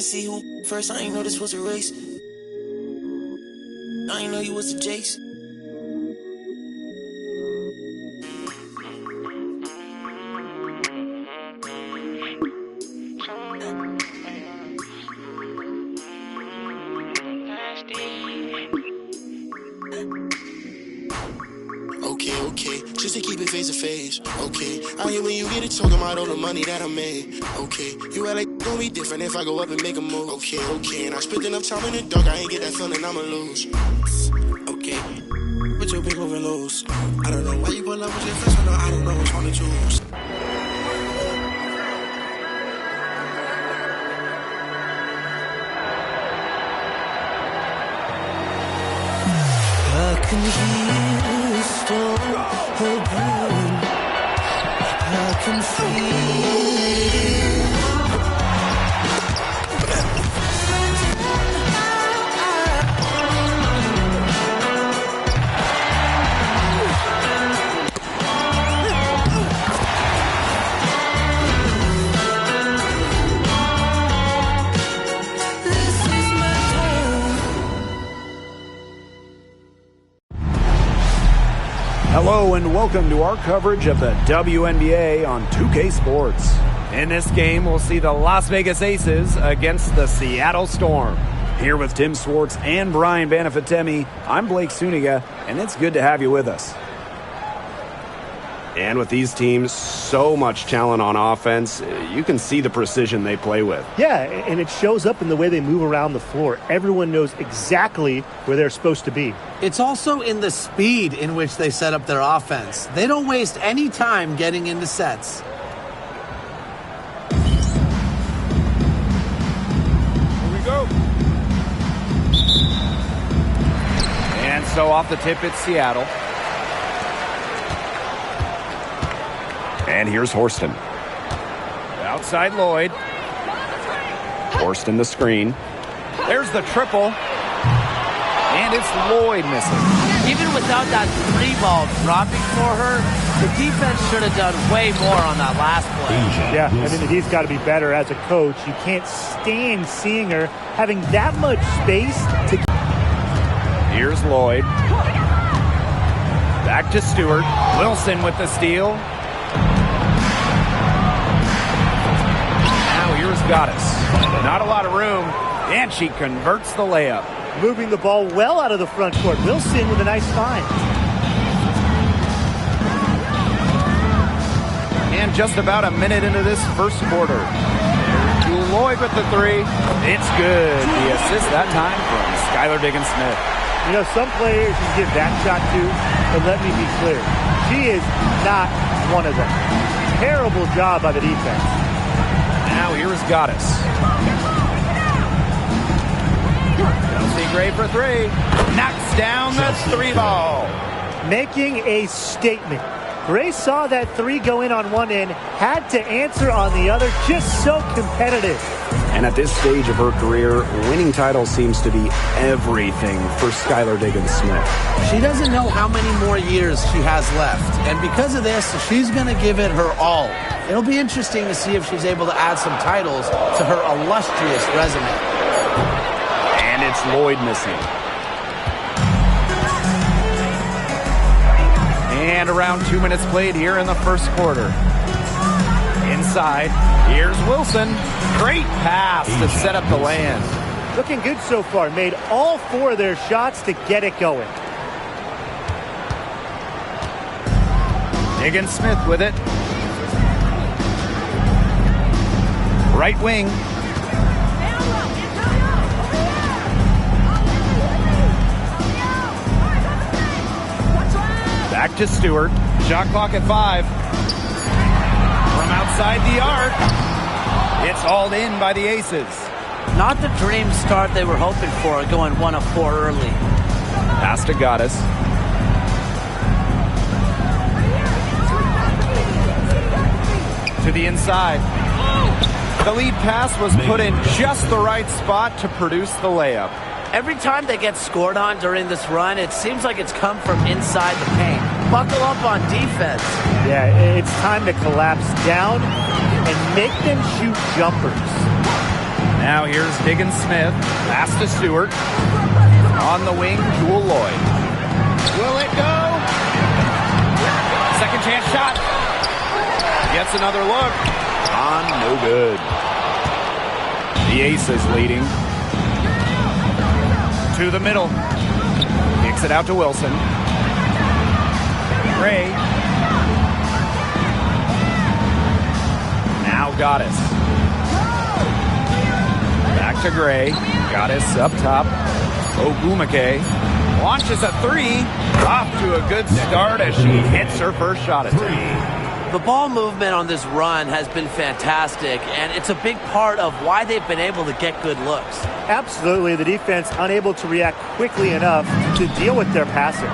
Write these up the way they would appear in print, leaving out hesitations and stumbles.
see who first. I ain't know this was a race. I ain't know you was a Jace. Okay, just to keep it face to face. Okay, I hear when you get it talking about all the money that I made. Okay, you act like gonna be different if I go up and make a move. Okay, and I spent enough time in the dark, I ain't get that feeling I'ma lose. Okay, but your big moving loose. I don't know why you pull up with your friends, but I don't know which one to choose. I can hear the storm brewing. I can feel it. Hello and welcome to our coverage of the WNBA on 2K Sports. In this game, we'll see the Las Vegas Aces against the Seattle Storm. Here with Tim Swartz and Brian Banafitemi, I'm Blake Suniga, and it's good to have you with us. And with these teams, so much talent on offense, you can see the precision they play with. Yeah, and it shows up in the way they move around the floor. Everyone knows exactly where they're supposed to be. It's also in the speed in which they set up their offense. They don't waste any time getting into sets. Here we go. And so off the tip, it's Seattle. And here's Horston. Outside Lloyd. Horston the screen. There's the triple. And it's Lloyd missing. Even without that three ball dropping for her, the defense should have done way more on that last play. Yeah, I mean, he's got to be better as a coach. You can't stand seeing her having that much space to... Here's Lloyd. Back to Stewart. Wilson with the steal. Here's Goddess. Not a lot of room, and she converts the layup. Moving the ball well out of the front court. Wilson with a nice find. And just about a minute into this first quarter. Lloyd with the three. It's good. The assist that time from Skylar Diggins-Smith. You know, some players you give that shot to, but let me be clear. She is not one of them. Terrible job by the defense. Now here's Goddess. Chelsea Gray for three. Knocks down the three ball. Making a statement. Gray saw that three go in on one end, had to answer on the other. Just so competitive. And at this stage of her career, winning titles seems to be everything for Skylar Diggins-Smith. She doesn't know how many more years she has left. And because of this, she's going to give it her all. It'll be interesting to see if she's able to add some titles to her illustrious resume. And it's Lloyd missing. And around 2 minutes played here in the first quarter. Inside, here's Wilson. Great pass to set up the land. Looking good so far. Made all four of their shots to get it going. Diggins-Smith with it. Right wing. Back to Stewart. Shot clock at 5. From outside the arc. It's hauled in by the Aces. Not the dream start they were hoping for, going 1 of 4 early. Pass to Goddess. To the inside. The lead pass was put in just the right spot to produce the layup. Every time they get scored on during this run, it seems like it's come from inside the paint. Buckle up on defense. Yeah, it's time to collapse down and make them shoot jumpers. Now here's Diggins Smith. Pass to Stewart. On the wing, Jewel Lloyd. Will it go? Second chance shot. Gets another look. No good. The Aces leading. To the middle. Kicks it out to Wilson. Gray. Now Goddess. Back to Gray. Goddess up top. Ogumake launches a three. Off to a good start as she hits her first shot attempt. The ball movement on this run has been fantastic, and it's a big part of why they've been able to get good looks. Absolutely. The defense unable to react quickly enough to deal with their passing.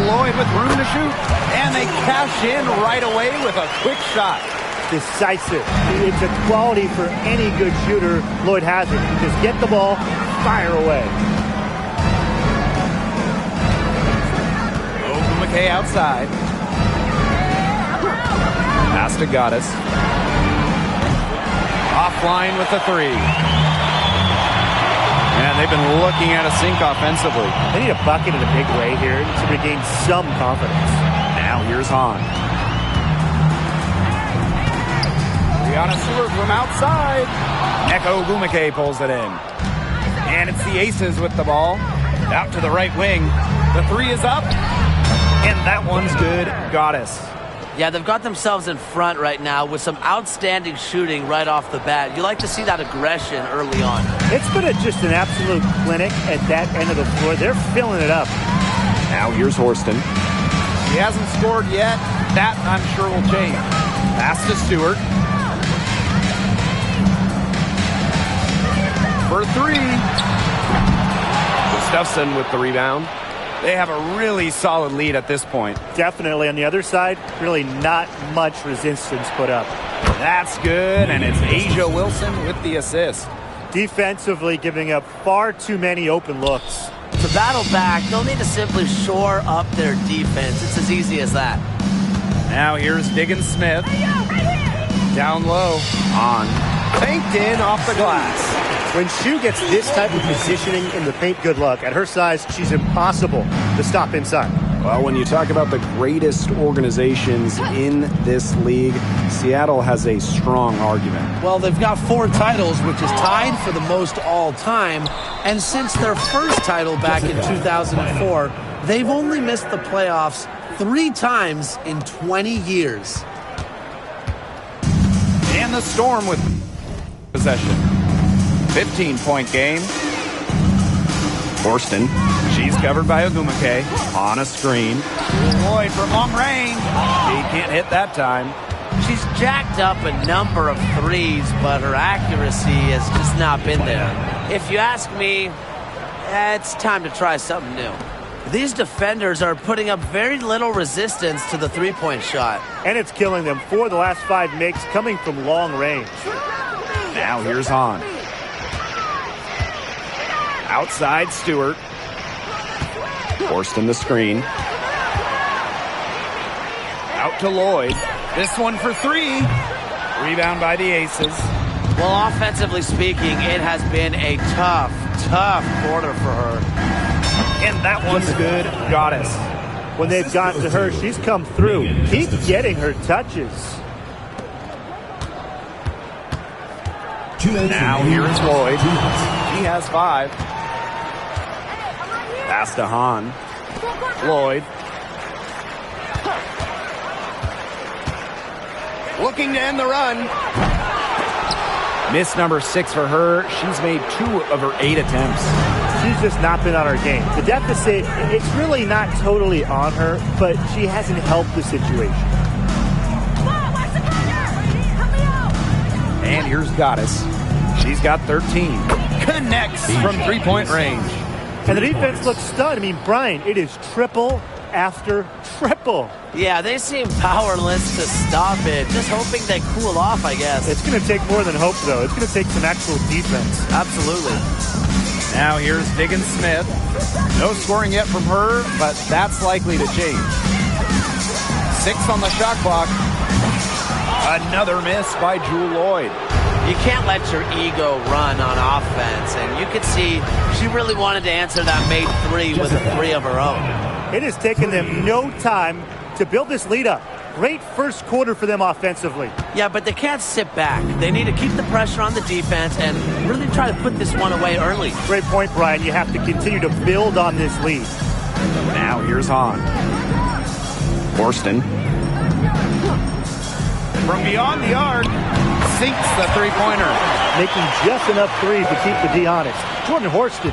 Lloyd with room to shoot, and they cash in right away with a quick shot. Decisive. It's a quality for any good shooter. Lloyd has it. Just get the ball, fire away. Ogumake outside. Pass to Goddess. Offline with the three. And they've been looking at a sink offensively. They need a bucket in a big way here to regain some confidence. Now here's Hahn. Brianna Stewart from outside. Neko Ogumake pulls it in. And it's the Aces with the ball. Out to the right wing. The three is up. And that one's good. Goddess. Yeah, they've got themselves in front right now with some outstanding shooting right off the bat. You like to see that aggression early on. It's been just an absolute clinic at that end of the floor. They're filling it up. Now here's Horston. He hasn't scored yet. That, I'm sure, will change. Pass to Stewart. For three. Gustafson with the rebound. They have a really solid lead at this point. Definitely. On the other side, really not much resistance put up. That's good, and it's Asia Wilson with the assist. Defensively giving up far too many open looks. To battle back, they'll need to simply shore up their defense. It's as easy as that. Now here's Diggins Smith. Down low. On. Banked in off the glass. When Shu gets this type of positioning in the paint, good luck. At her size, she's impossible to stop inside. Well, when you talk about the greatest organizations in this league, Seattle has a strong argument. Well, they've got 4 titles, which is tied for the most all time. And since their first title back in 2004, they've only missed the playoffs 3 times in 20 years. And the Storm with possession. 15-point game. Horston. She's covered by Ogumake. On a screen. Lloyd from long range. He can't hit that time. She's jacked up a number of threes, but her accuracy has just not been there. If you ask me, it's time to try something new. These defenders are putting up very little resistance to the three-point shot. And it's killing them. 4 of the last 5 makes coming from long range. Now here's Hahn. Outside Stewart. Horston the screen. Out to Lloyd. This one for 3. Rebound by the Aces. Well, offensively speaking, it has been a tough quarter for her. And that one's good. Goddess. When they've gotten to her, she's come through. Keep getting her touches. Now here's Lloyd. He has 5. Pass to Hahn. Lloyd. Looking to end the run. Miss number 6 for her. She's made 2 of her 8 attempts. She's just not been on her game. The deficit, it's really not totally on her, but she hasn't helped the situation. And here's Goddess. She's got 13. Connects from 3-point range. And the defense looks stunned. I mean, Brian, it is triple after triple. Yeah, they seem powerless to stop it. Just hoping they cool off, I guess. It's going to take more than hope, though. It's going to take some actual defense. Absolutely. Now here's Diggins Smith. No scoring yet from her, but that's likely to change. 6 on the shot clock. Another miss by Jewel Lloyd. You can't let your ego run on offense, and you could see she really wanted to answer that made three with a three of her own. It has taken them no time to build this lead up. Great first quarter for them offensively. Yeah, but they can't sit back. They need to keep the pressure on the defense and really try to put this one away early. Great point, Brian. You have to continue to build on this lead. Now here's Hahn. Horston. From beyond the arc, sinks the three-pointer. Making just enough threes to keep the D honest. Jordan Horston.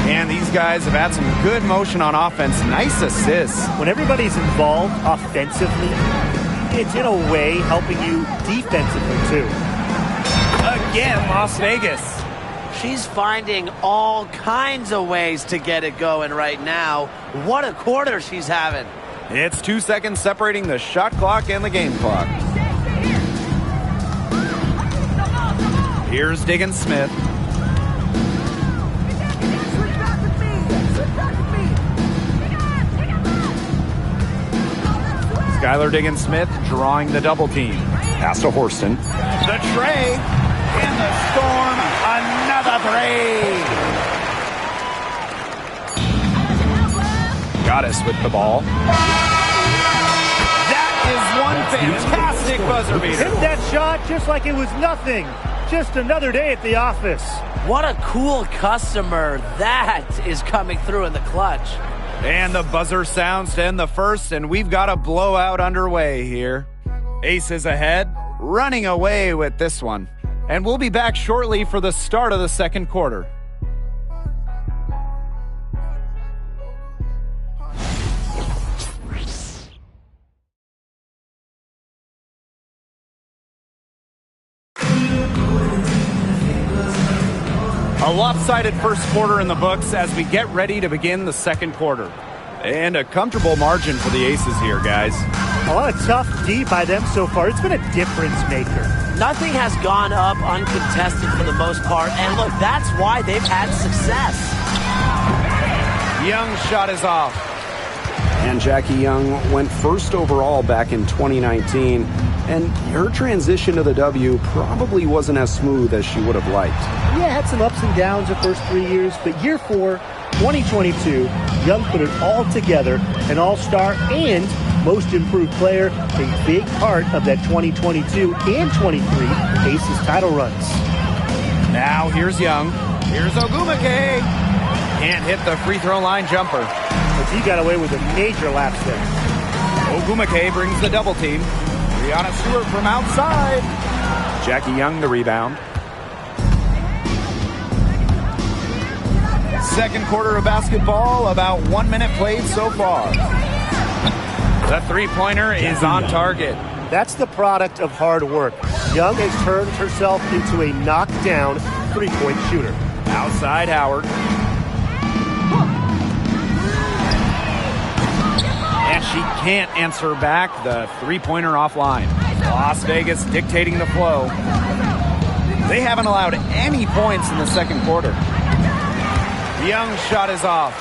And these guys have had some good motion on offense. Nice assists. When everybody's involved offensively, it's in a way helping you defensively too. Again, Las Vegas. She's finding all kinds of ways to get it going right now. What a quarter she's having. It's 2 seconds separating the shot clock and the game clock. Here's Diggins-Smith. Skylar Diggins-Smith drawing the double team. Pass to Horston. The tray. And the Storm, another three. Goddess with the ball. That is one fantastic buzzer beater. Hit that shot just like it was nothing. Just another day at the office. What a cool customer that is coming through in the clutch. And the buzzer sounds to end the first, and we've got a blowout underway here. Aces ahead, running away with this one. And we'll be back shortly for the start of the second quarter. A lopsided first quarter in the books as we get ready to begin the second quarter. And a comfortable margin for the Aces here, guys. A lot of tough D by them so far. It's been a difference maker. Nothing has gone up uncontested for the most part. And look, that's why they've had success. Young's shot is off. And Jackie Young went first overall back in 2019, and her transition to the W probably wasn't as smooth as she would have liked. Yeah, had some ups and downs the first 3 years, but year 4, 2022, Young put it all together, an all-star and most improved player, a big part of that 2022 and 23 Aces title runs. Now here's Young. Here's Ogumake. Can't hit the free throw line jumper. But he got away with a major lapse there. Ogumake brings the double team. Brianna Stewart from outside. Jackie Young the rebound. Second quarter of basketball, about 1 minute played so far. The three-pointer is on target. That's the product of hard work. Young has turned herself into a knockdown three-point shooter. Outside Howard. And she can't answer back the three-pointer offline. Las Vegas dictating the flow. They haven't allowed any points in the second quarter. Young's shot is off.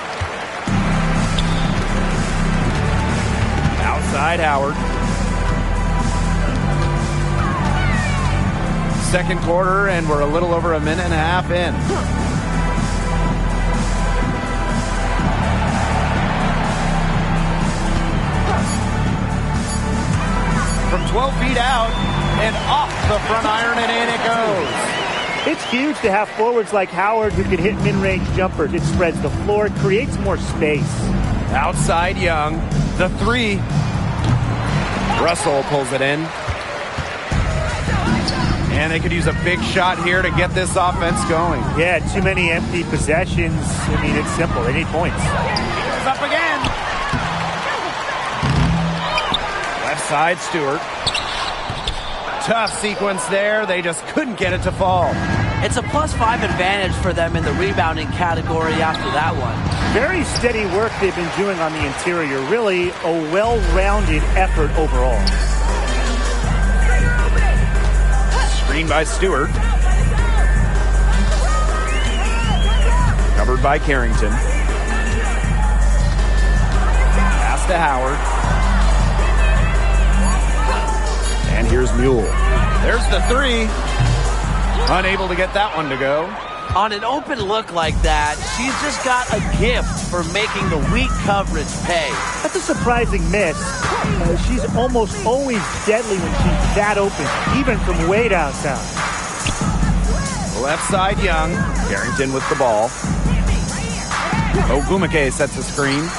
Outside Howard. Second quarter, and we're a little over a minute and a half in. From 12 feet out and off the front iron, and in it goes. It's huge to have forwards like Howard who can hit mid-range jumpers. It spreads the floor, creates more space. Outside Young, the three. Russell pulls it in. And they could use a big shot here to get this offense going. Yeah, too many empty possessions. I mean, it's simple. They need points. It's up again. Left side, Stewart. Tough sequence there. They just couldn't get it to fall. It's a +5 advantage for them in the rebounding category after that one. Very steady work they've been doing on the interior. Really a well-rounded effort overall. Screen by Stewart. Covered by Carrington. Pass to Howard. And here's Mule. There's the three. Unable to get that one to go. On an open look like that, she's just got a gift for making the weak coverage pay. That's a surprising miss. She's almost always deadly when she's that open, even from way downtown. Left side, Young. Carrington with the ball. Ogumake sets a screen.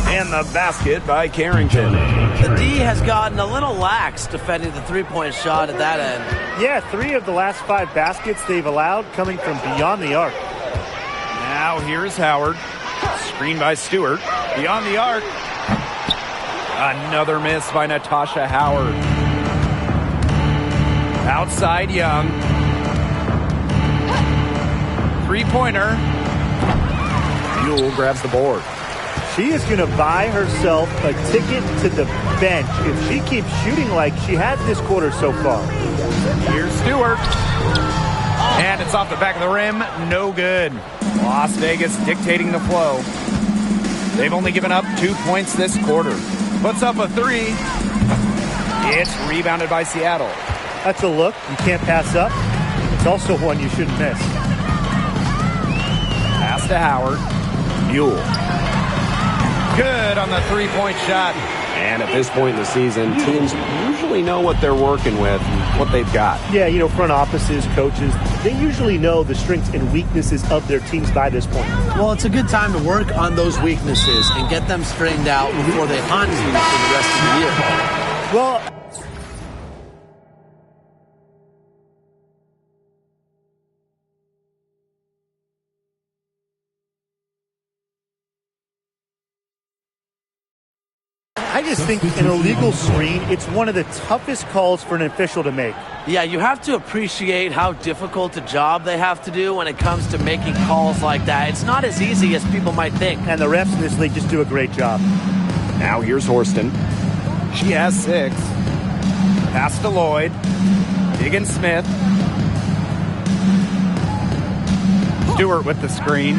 And the basket by Carrington. The D has gotten a little lax defending the three-point shot at that end. Yeah, 3 of the last 5 baskets they've allowed coming from beyond the arc. Now here's Howard. Screen by Stewart. Beyond the arc. Another miss by Natasha Howard. Outside Young. Three-pointer. Buell grabs the board. She is going to buy herself a ticket to the bench if she keeps shooting like she has this quarter so far. Here's Stewart. And it's off the back of the rim. No good. Las Vegas dictating the flow. They've only given up 2 points this quarter. Puts up a 3. It's rebounded by Seattle. That's a look you can't pass up. It's also one you shouldn't miss. Pass to Howard. Buell. Good on the three-point shot. And at this point in the season, teams usually know what they're working with, what they've got. Yeah, you know, front offices, coaches, they usually know the strengths and weaknesses of their teams by this point. Well, it's a good time to work on those weaknesses and get them straightened out before they haunt you for the rest of the year. Well, I just think an illegal screen, it's one of the toughest calls for an official to make. Yeah, you have to appreciate how difficult a job they have to do when it comes to making calls like that. It's not as easy as people might think. And the refs in this league just do a great job. Now here's Horston. She has 6. Pass to Lloyd. Diggins Smith. Stewart with the screen.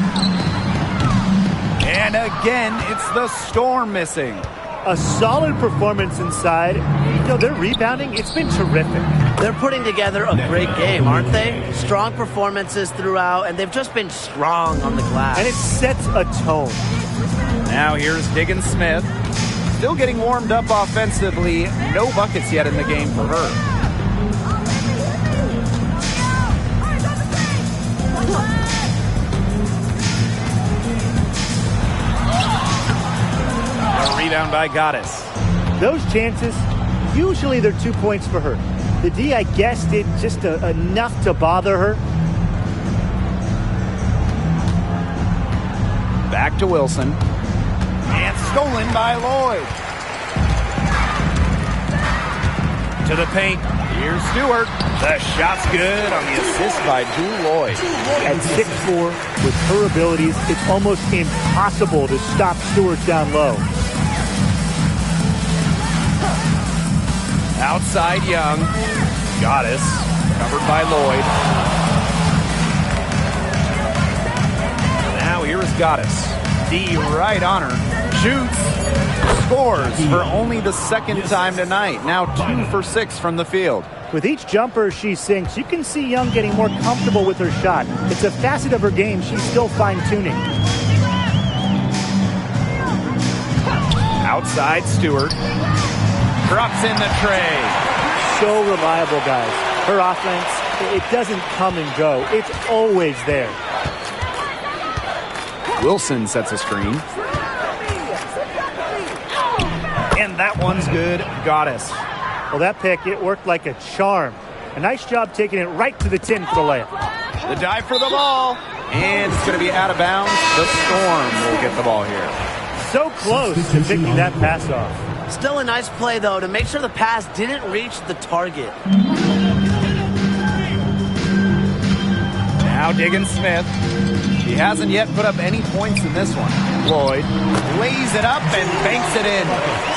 And again, it's the Storm missing. A solid performance inside. You know, their rebounding, it's been terrific. They're putting together a great game, aren't they? Strong performances throughout, and they've just been strong on the glass. And it sets a tone. Now here's Diggins Smith. Still getting warmed up offensively. No buckets yet in the game for her. Rebound by Goddess. Those chances, usually they're 2 points for her. The D, I guess, did just enough to bother her. Back to Wilson. And stolen by Lloyd. To the paint. Here's Stewart. The shot's good on the assist by Jewel Lloyd. At 6'4", with her abilities, it's almost impossible to stop Stewart down low. Outside Young. Goddess. Covered by Lloyd. Now here is Goddess. D right on her. Shoots. Scores for only the second time tonight. Now 2 for 6 from the field. With each jumper she sinks, you can see Young getting more comfortable with her shot. It's a facet of her game she's still fine-tuning. Outside Stewart. Drops in the tray. So reliable, guys. Her offense, it doesn't come and go. It's always there. Wilson sets a screen. And that one's good. Goddess. Well, that pick, it worked like a charm. A nice job taking it right to the tin for the layup. The dive for the ball. And it's going to be out of bounds. The Storm will get the ball here. So close to picking that pass off. Still a nice play, though, to make sure the pass didn't reach the target. Now Diggins Smith. She hasn't yet put up any points in this one. Lloyd lays it up and banks it in.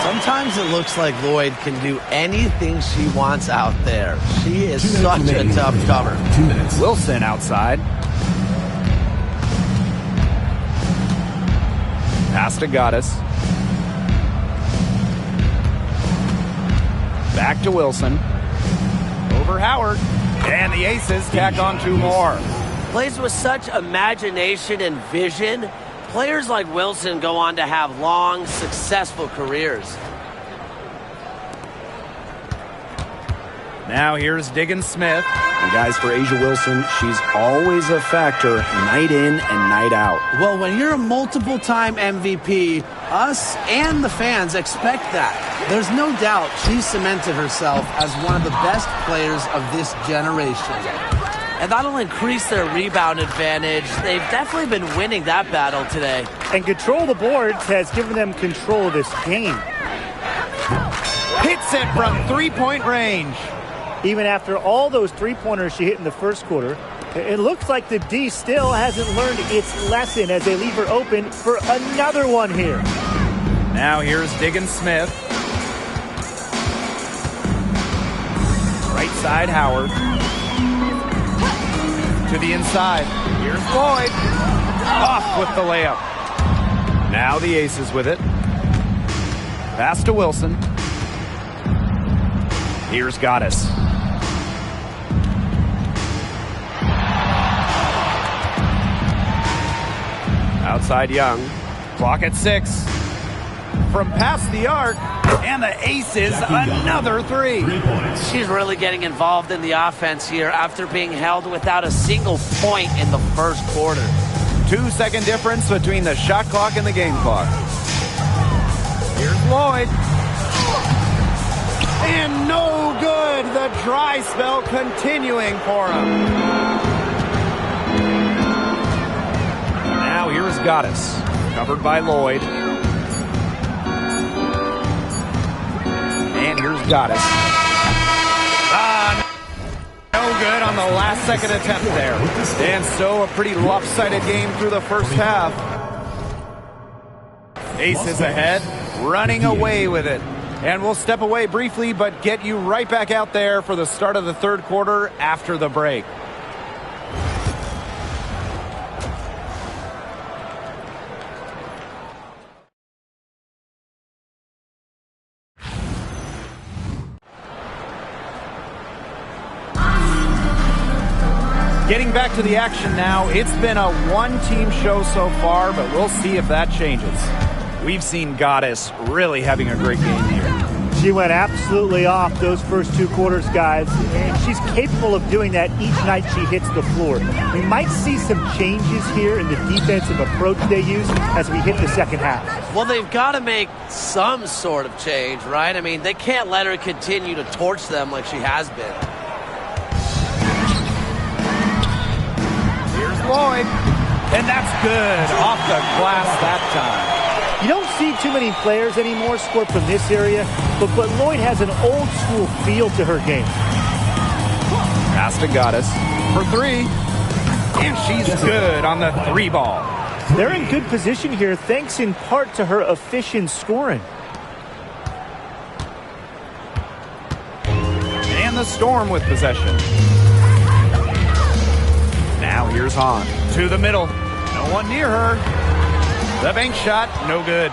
Sometimes it looks like Lloyd can do anything she wants out there. She is such a tough cover. 2 minutes. Wilson outside. Pass to Goddess. Back to Wilson. Over Howard. And the Aces tack on 2 more. Plays with such imagination and vision. Players like Wilson go on to have long, successful careers. Now here's Diggin Smith. And guys, for A'ja Wilson, she's always a factor night in and night out. Well, when you're a multiple-time MVP, us and the fans expect that. There's no doubt she's cemented herself as one of the best players of this generation. And that'll increase their rebound advantage. They've definitely been winning that battle today. And control the boards has given them control of this game. Hits it from 3-point range. Even after all those three-pointers she hit in the first quarter, it looks like the D still hasn't learned its lesson as they leave her open for another one here. Now here's Diggin Smith. Right side, Howard. To the inside. Here's Lloyd. Off with the layup. Now the Aces with it. Pass to Wilson. Here's Goddess. Outside Young. Clock at 6. From past the arc. And the Aces, another 3. She's really getting involved in the offense here after being held without a single point in the first quarter. 2-second difference between the shot clock and the game clock. Here's Lloyd. And no good. The dry spell continuing for him. Now here's Goddess. Covered by Lloyd. And here's Goddess. No good on the last second attempt there. And so a pretty lopsided game through the first half. Aces ahead, running away with it. And we'll step away briefly, but get you right back out there for the start of the third quarter after the break. Getting back to the action now. It's been a one-team show so far, but we'll see if that changes. We've seen Goddess really having a great game here. She went absolutely off those first 2 quarters, guys, and she's capable of doing that each night she hits the floor. We might see some changes here in the defensive approach they use as we hit the second half. Well, they've got to make some sort of change, right? I mean, they can't let her continue to torch them like she has been. Here's Lloyd. And that's good. Off the glass that time. You don't see too many players anymore score from this area, but Lloyd has an old-school feel to her game. Pass to Goddess for 3. And she's good on the 3 ball. They're in good position here, thanks in part to her efficient scoring. And the Storm with possession. Now here's Hahn to the middle. No one near her. The bank shot, no good.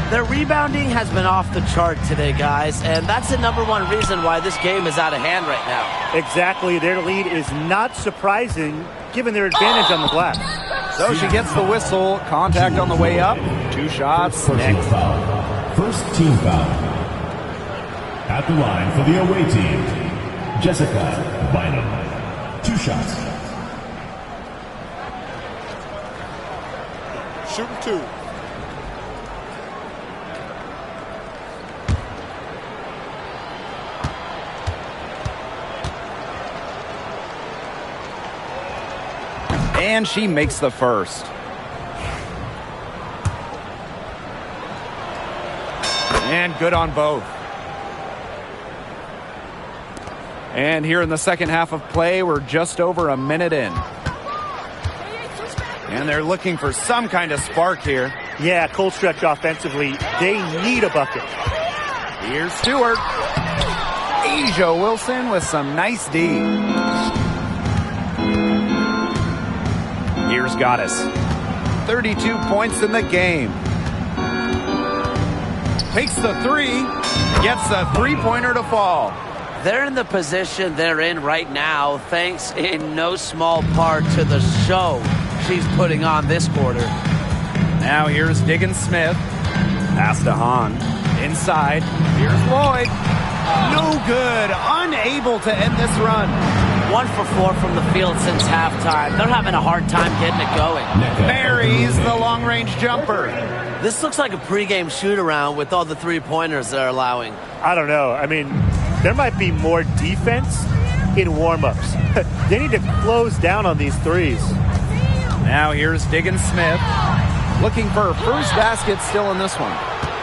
Their rebounding has been off the chart today, guys, and that's the #1 reason why this game is out of hand right now. Exactly. Their lead is not surprising, given their advantage on the glass. So she gets the whistle. Contact on the way up. 2 shots next. First team foul. At the line for the away team, Jessica Bynum. 2 shots. Shooting 2. And she makes the first. And good on both. And here in the second half of play, we're just over a minute in. And they're looking for some kind of spark here. Yeah, cold stretch offensively. They need a bucket. Here's Stewart. A'ja Wilson with some nice D. Here's Goddess. 32 points in the game. Takes the 3. Gets the 3-pointer to fall. They're in the position they're in right now thanks in no small part to the show she's putting on this quarter. Now here's Diggins Smith. Pass to Hahn. Inside. Here's Lloyd. No good. Unable to end this run. 1 for 4 from the field since halftime. They're having a hard time getting it going. Buries the long-range jumper. This looks like a pregame shoot-around with all the three-pointers they're allowing. I don't know. I mean, there might be more defense in warm-ups. They need to close down on these threes. Now here's Diggins Smith. Looking for a first basket still in this one.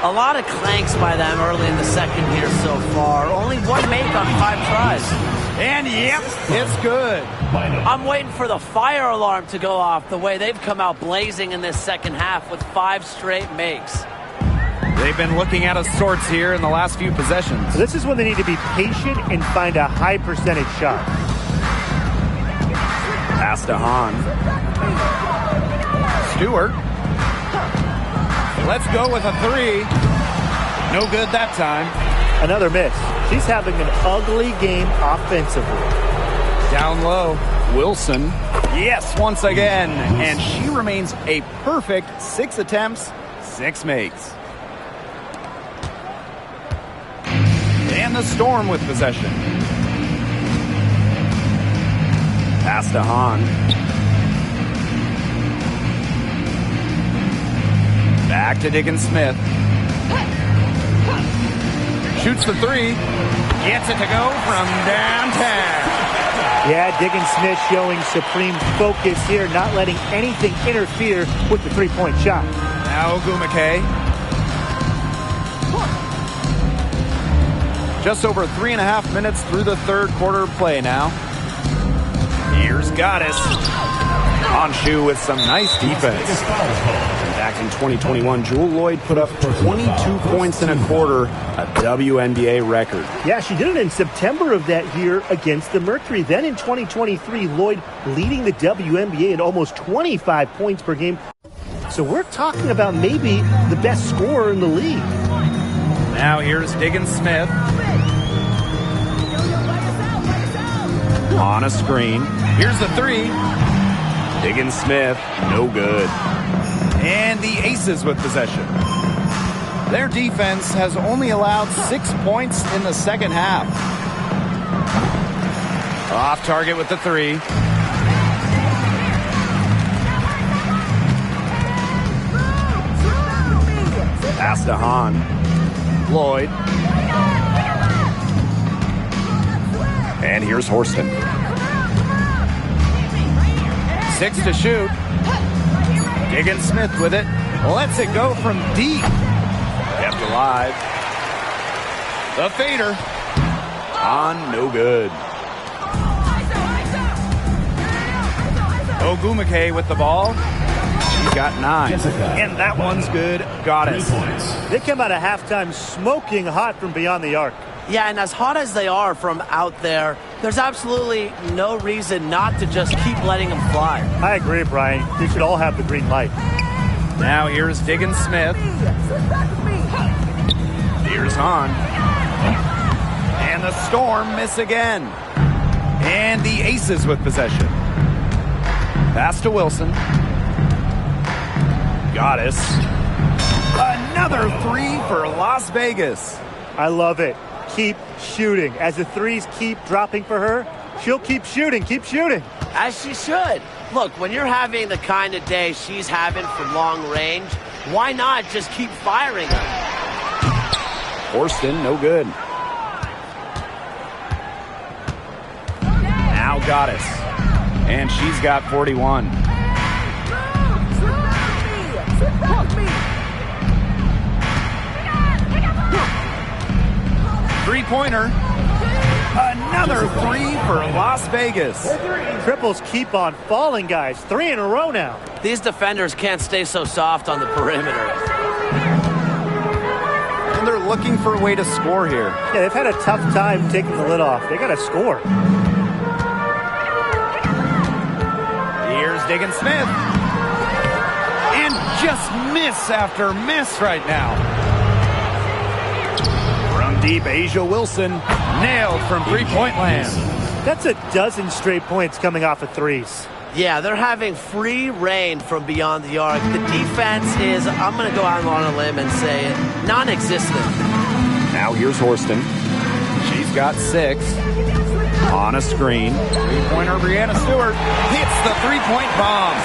A lot of clanks by them early in the second here so far. Only one make on 5 tries. And yep, it's good. I'm waiting for the fire alarm to go off the way they've come out blazing in this second half with 5 straight makes. They've been looking out of sorts here in the last few possessions. This is when they need to be patient and find a high percentage shot. Pass to Hahn. Stewart. Let's go with a 3. No good that time. Another miss. She's having an ugly game offensively. Down low. Wilson. Yes, once again. And she remains a perfect 6 attempts, 6 makes. And the Storm with possession. Pass to Hahn. Back to Diggins Smith. Shoots the 3. Gets it to go from downtown. Yeah, Diggins Smith showing supreme focus here, not letting anything interfere with the three-point shot. Now Ogumake. Just over 3.5 minutes through the third quarter of play now. Here's Goddess. Honshu with some nice defense. Back in 2021, Jewel Lloyd put up 22 points in a quarter, a WNBA record. Yeah, she did it in September of that year against the Mercury. Then in 2023, Lloyd leading the WNBA at almost 25 points per game. So we're talking about maybe the best scorer in the league. Now here's Diggins Smith. On a screen. Here's the 3. Diggins Smith, no good. And the Aces with possession. Their defense has only allowed 6 points in the second half. Off target with the 3. Pass to Hahn. Lloyd. And here's Horston. 6 to shoot. Diggins Smith with it. Lets it go from deep. Kept alive. The fader. On, no good. Ogumake with the ball. She's got 9. And that one's good. Goddess. They come out of halftime smoking hot from beyond the arc. Yeah, and as hot as they are from out there, there's absolutely no reason not to just keep letting them fly. I agree, Brian. They should all have the green light. Now here's Diggins Smith. Here's Hahn. And the Storm miss again. And the Aces with possession. Pass to Wilson. Goddess. Another 3 for Las Vegas. I love it. Keep shooting. As the threes keep dropping for her, she'll keep shooting. Keep shooting. As she should. Look, when you're having the kind of day she's having from long range, why not just keep firing her? Horston, no good. Now Goddess. And she's got 41. Three-pointer. Another 3 for Las Vegas. Triples keep on falling, guys. 3 in a row now. These defenders can't stay so soft on the perimeter. And they're looking for a way to score here. Yeah, they've had a tough time taking the lid off. They got to score. Here's Diggins Smith. And just miss after miss right now. From deep, Asia Wilson nailed from three-point land. That's a dozen straight points coming off of threes. Yeah, they're having free reign from beyond the arc. The defense is, I'm going to go out on a limb and say it, non-existent. Now here's Horston. She's got 6 on a screen. Three-pointer Brianna Stewart hits the three-point bomb.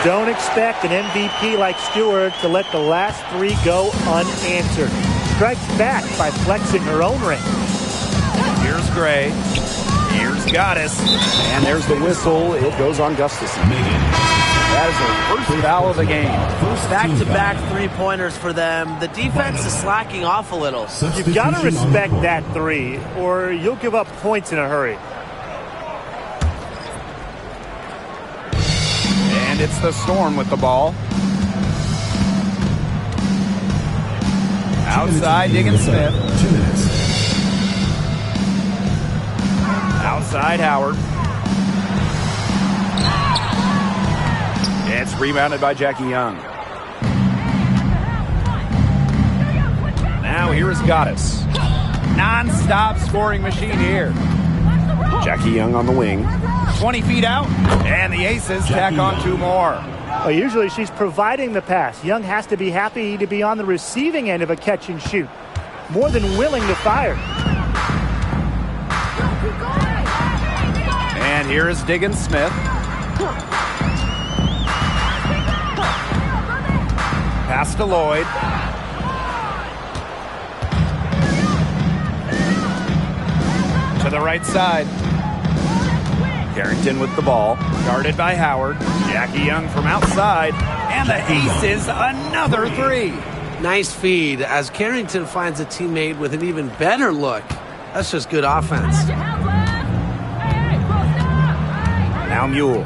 Don't expect an MVP like Stewart to let the last 3 go unanswered. Strikes back by flexing her own range. Here's Gray. Here's Goddess. And there's the whistle. It goes on Gustafson. That is her first foul of the game. Back-to-back three-pointers for them. The defense is slacking off a little. You've got to respect that 3, or you'll give up points in a hurry. And it's the Storm with the ball. Outside, Diggins Smith. 2 minutes. Outside, Howard. It's rebounded by Jackie Young. Now here is Goddess. Non-stop scoring machine here. Jackie Young on the wing. 20 feet out, and the Aces tack on 2 more. Well, usually she's providing the pass. Young has to be happy to be on the receiving end of a catch and shoot. More than willing to fire. And here is Diggins Smith. Pass to Lloyd. To the right side. Carrington with the ball. Guarded by Howard. Jackie Young from outside. And the Aces, another 3. Nice feed as Carrington finds a teammate with an even better look. That's just good offense. Now Mule.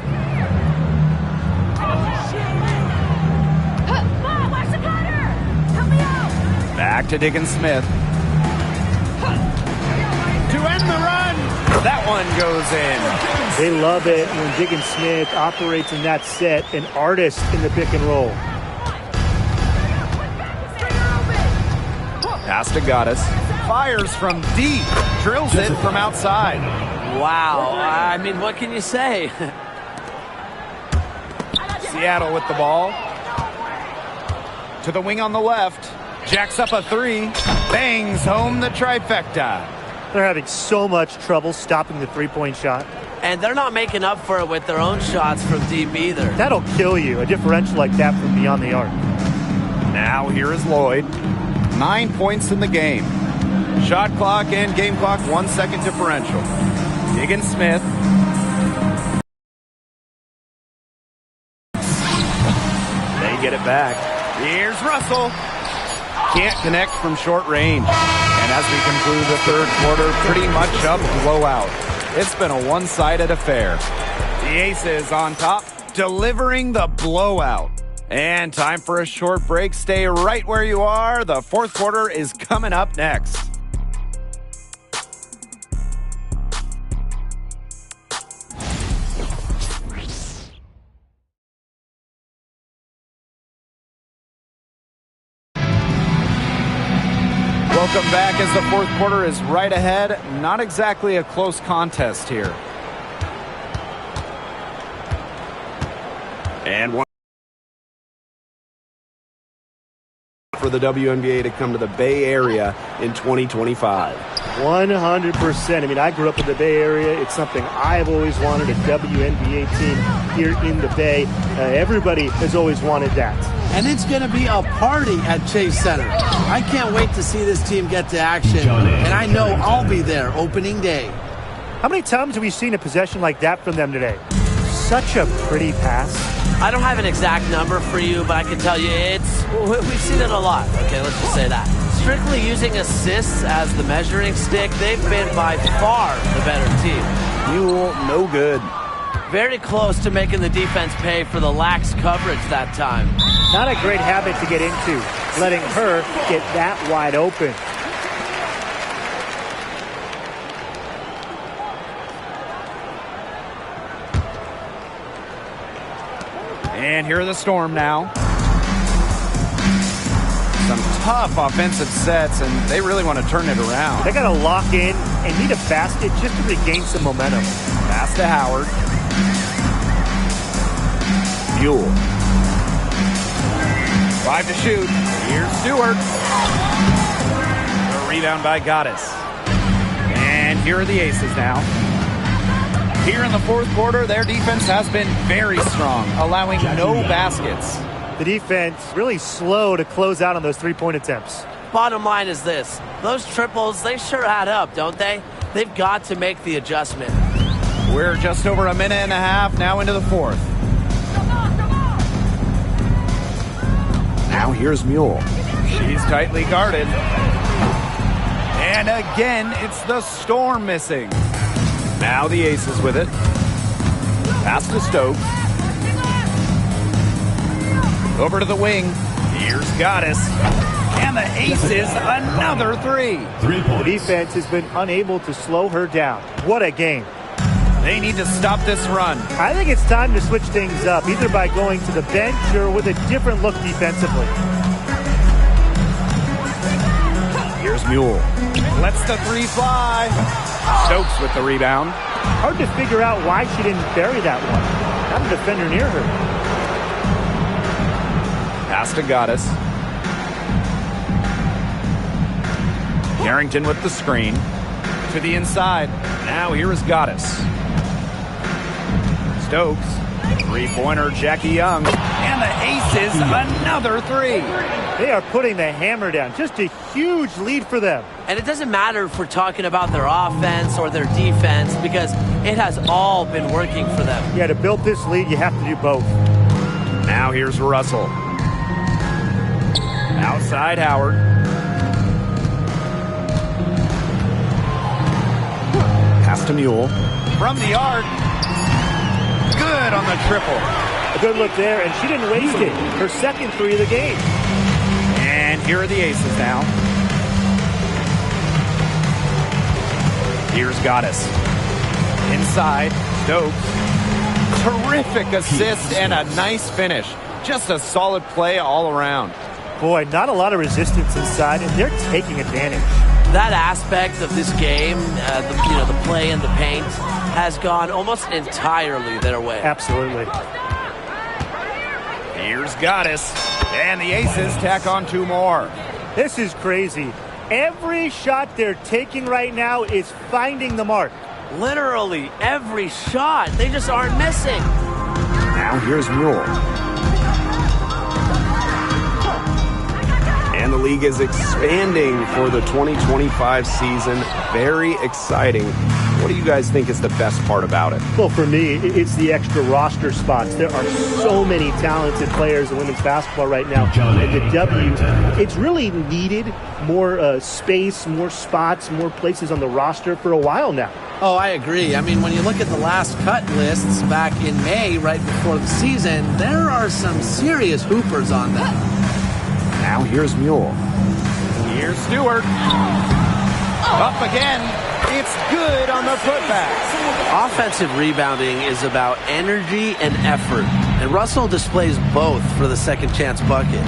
Back to Diggins Smith. To end the run. That one goes in. They love it when Diggins Smith operates in that set, an artist in the pick and roll. Pass to Goddess. Fires from deep. Drills it from outside. Wow. I mean, what can you say? Seattle with the ball. To the wing on the left. Jacks up a 3. Bangs home the trifecta. They're having so much trouble stopping the three-point shot. And they're not making up for it with their own shots from deep either. That'll kill you, a differential like that from beyond the arc. Now here is Lloyd. 9 points in the game. Shot clock and game clock 1 second differential. Diggins Smith. They get it back. Here's Russell. Can't connect from short range. And as we conclude the third quarter, pretty much a blowout. It's been a one-sided affair. The Aces on top, delivering the blowout. And time for a short break. Stay right where you are. The fourth quarter is coming up next. Welcome back as the fourth quarter is right ahead. Not exactly a close contest here. And one for the WNBA to come to the Bay Area in 2025. 100%. I mean, I grew up in the Bay Area. It's something I've always wanted, a WNBA team here in the Bay. Everybody has always wanted that. And it's going to be a party at Chase Center. I can't wait to see this team get to action. And I know I'll be there opening day. How many times have we seen a possession like that from them today? Such a pretty pass. I don't have an exact number for you, but I can tell you we've seen it a lot. Okay, let's just say that. Strictly using assists as the measuring stick, they've been by far the better team. Mule, no good. Very close to making the defense pay for the lax coverage that time. Not a great habit to get into, letting her get that wide open. And here are the Storm now. Some tough offensive sets, and they really want to turn it around. They got to lock in and need a basket just to regain some momentum. Pass to Howard. Buell. 5 to shoot. Here's Stewart. A rebound by Goddess. And here are the Aces now. Here in the fourth quarter, their defense has been very strong, allowing no baskets. The defense really slow to close out on those three-point attempts. Bottom line is this. Those triples, they sure add up, don't they? They've got to make the adjustment. We're just over a minute and a half now into the fourth. Now here's Mule. She's tightly guarded. And again, it's the Storm missing. Now the Aces with it. Pass to Stokes. Over to the wing. Here's Goddess. And the Aces, another three. 3 points. The defense has been unable to slow her down. What a game. They need to stop this run. I think it's time to switch things up, either by going to the bench or with a different look defensively. Here's Mule. Lets the three fly. Stokes with the rebound. Hard to figure out why she didn't bury that one. Not a defender near her. Pass to Goddess. Carrington with the screen. To the inside. Now here is Goddess. Stokes. Three-pointer, Jackie Young. And the Aces, another three. They are putting the hammer down. Just a huge lead for them. And it doesn't matter if we're talking about their offense or their defense, because it has all been working for them. Yeah, to build this lead, you have to do both. Now here's Russell. Outside Howard. Pass to Mule. From the arc. Good on the triple. A good look there, and she didn't waste it. Her second three of the game. And here are the Aces now. Here's Goddess. Inside, Stokes. Terrific assist and a nice finish. Just a solid play all around. Boy, not a lot of resistance inside, and they're taking advantage. That aspect of this game, the play in the paint, has gone almost entirely their way. Absolutely. Here's Goddess. And the Aces tack on two more. This is crazy. Every shot they're taking right now is finding the mark. Literally every shot. They just aren't missing. Now here's Mule. And the league is expanding for the 2025 season. Very exciting. What do you guys think is the best part about it? Well, for me, it's the extra roster spots. There are so many talented players in women's basketball right now. And the W, it's really needed more space, more spots, more places on the roster for a while now. Oh, I agree. I mean, when you look at the last cut lists back in May, right before the season, there are some serious hoopers on them. Now here's Mule. Here's Stewart. Up again. It's good on the putback. Offensive rebounding is about energy and effort, and Russell displays both for the second chance bucket.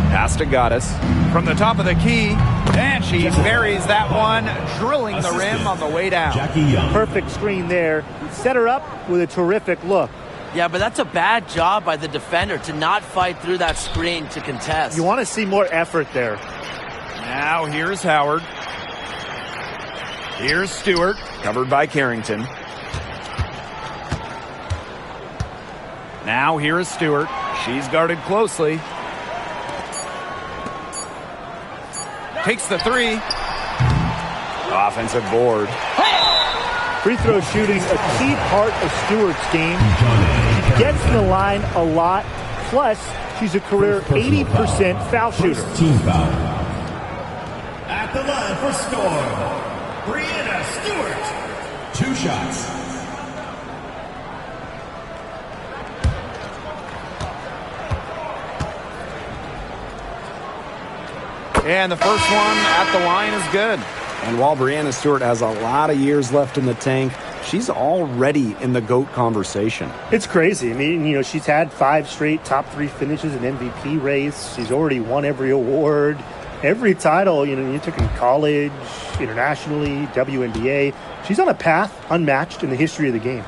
Pass to Goddess from the top of the key, and she buries that one, drilling the rim on the way down. Jackie Young. Perfect screen there. Set her up with a terrific look. Yeah, but that's a bad job by the defender to not fight through that screen to contest. You want to see more effort there. Now here's Howard. Here's Stewart, covered by Carrington. Now here is Stewart. She's guarded closely. Takes the three. Offensive board. Free throw shooting, a key part of Stewart's game. She gets in the line a lot. Plus, she's a career 80% foul shooter. Team foul. At the line for Storm, Brianna Stewart. 2 shots. And the first one at the line is good. And while Brianna Stewart has a lot of years left in the tank, she's already in the GOAT conversation. It's crazy. I mean, she's had 5 straight top 3 finishes in MVP race. She's already won every award, every title, you took in college, internationally, WNBA. She's on a path unmatched in the history of the game.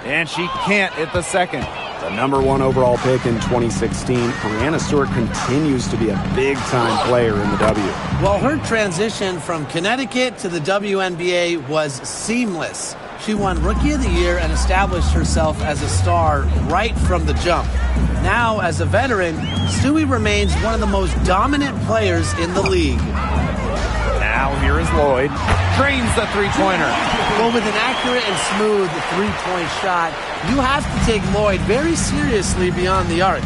And she can't hit the second. The number 1 overall pick in 2016, Breanna Stewart continues to be a big-time player in the W. Well, her transition from Connecticut to the WNBA was seamless. She won Rookie of the Year and established herself as a star right from the jump. Now, as a veteran, Stewie remains one of the most dominant players in the league. Now here is Lloyd. Drains the three-pointer. Well, with an accurate and smooth three-point shot, you have to take Lloyd very seriously beyond the arc.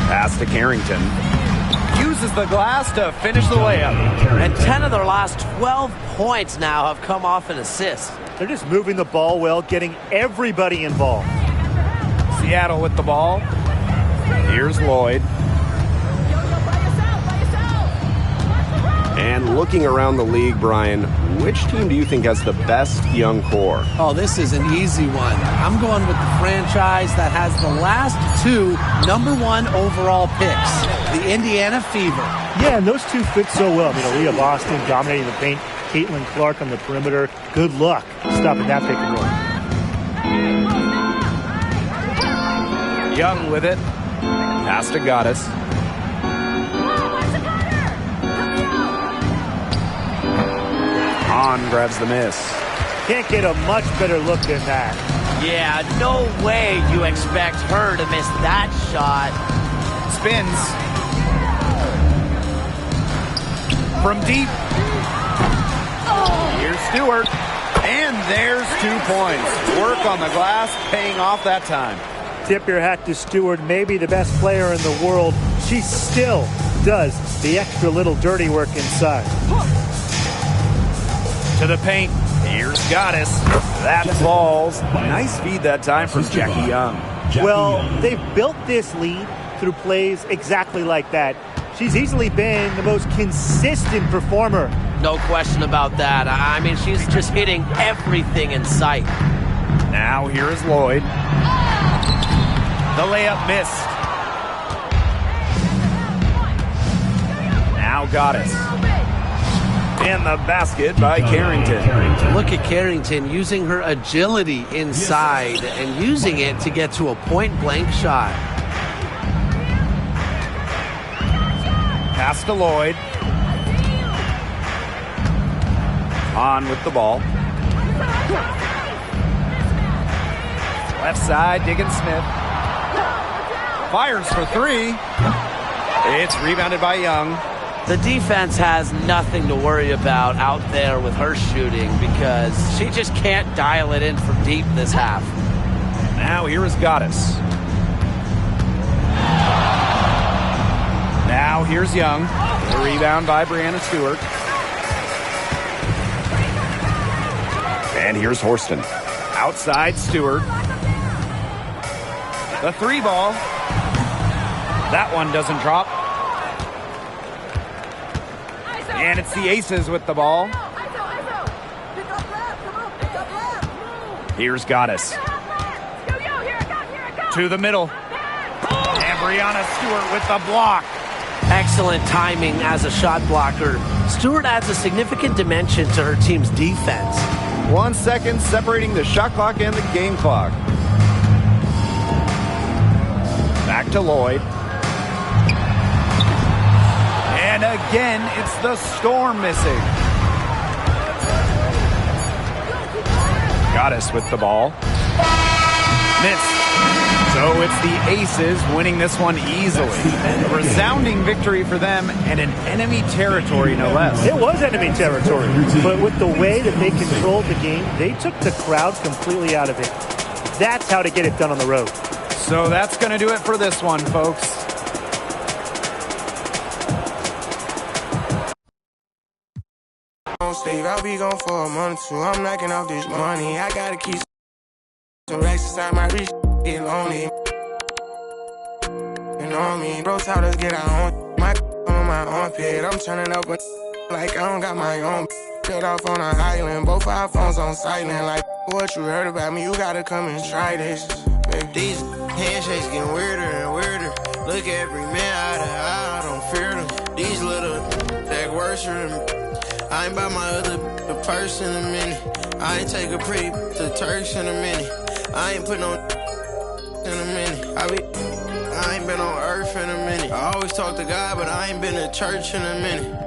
Pass to Carrington. Uses the glass to finish the layup. And 10 of their last 12 points now have come off an assist. They're just moving the ball well, getting everybody involved. Seattle with the ball. Here's Lloyd. And looking around the league, Brian, which team do you think has the best young core? Oh, this is an easy one. I'm going with the franchise that has the last 2 number 1 overall picks, the Indiana Fever. Yeah, and those 2 fit so well. Leah Boston dominating the paint, Caitlin Clark on the perimeter. Good luck stopping that pick and roll. Young with it. Pass to Goddess. Hahn grabs the miss. Can't get a much better look than that. Yeah, no way you expect her to miss that shot. Spins. From deep. Here's Stewart. And there's 2 points. Work on the glass, paying off that time. Tip your hat to Stewart, maybe the best player in the world. She still does the extra little dirty work inside. To the paint. Here's Goddess. That falls. Nice feed that time from Jackie Young. Well, they've built this lead through plays exactly like that. She's easily been the most consistent performer. No question about that. I mean, she's just hitting everything in sight. Now here is Lloyd. The layup missed. Now Goddess. And the basket by Carrington. Look at Carrington using her agility inside and using it to get to a point-blank shot. Pass to Lloyd. On with the ball. Left side, Diggin Smith. Fires for 3. It's rebounded by Young. The defense has nothing to worry about out there with her shooting because she just can't dial it in from deep this half. Now here is Goddess. Now here's Young. The rebound by Breanna Stewart. And here's Horston. Outside Stewart. The 3 ball. That one doesn't drop. And it's the Aces with the ball. Here's Goddess. To the middle. And Breanna Stewart with the block. Excellent timing as a shot blocker. Stewart adds a significant dimension to her team's defense. 1 second separating the shot clock and the game clock. Back to Lloyd. And again, it's the Storm missing. Goddess with the ball. Missed. So it's the Aces winning this one easily. A resounding victory for them and in enemy territory, no less. It was enemy territory, but with the way that they controlled the game, they took the crowd completely out of it. That's how to get it done on the road. So that's going to do it for this one, folks. Steve, I'll be gone for a month or 2. I'm knocking off this money. I gotta keep some racks inside my reach. Get lonely. You know me, bro. Taught us get our own. My on my armpit. I'm turning up like I don't got my own. Jet off on an island, both our phones on silent. Like, what you heard about me, you gotta come and try this. Baby. These handshakes getting weirder and weirder. Look at every man eye to eye, I don't fear them. These little that worse than me. I ain't buy my other purse in a minute. I ain't take a pretty to Turks in a minute. I ain't put no in a minute. I ain't been on earth in a minute. I always talk to God, but I ain't been to church in a minute.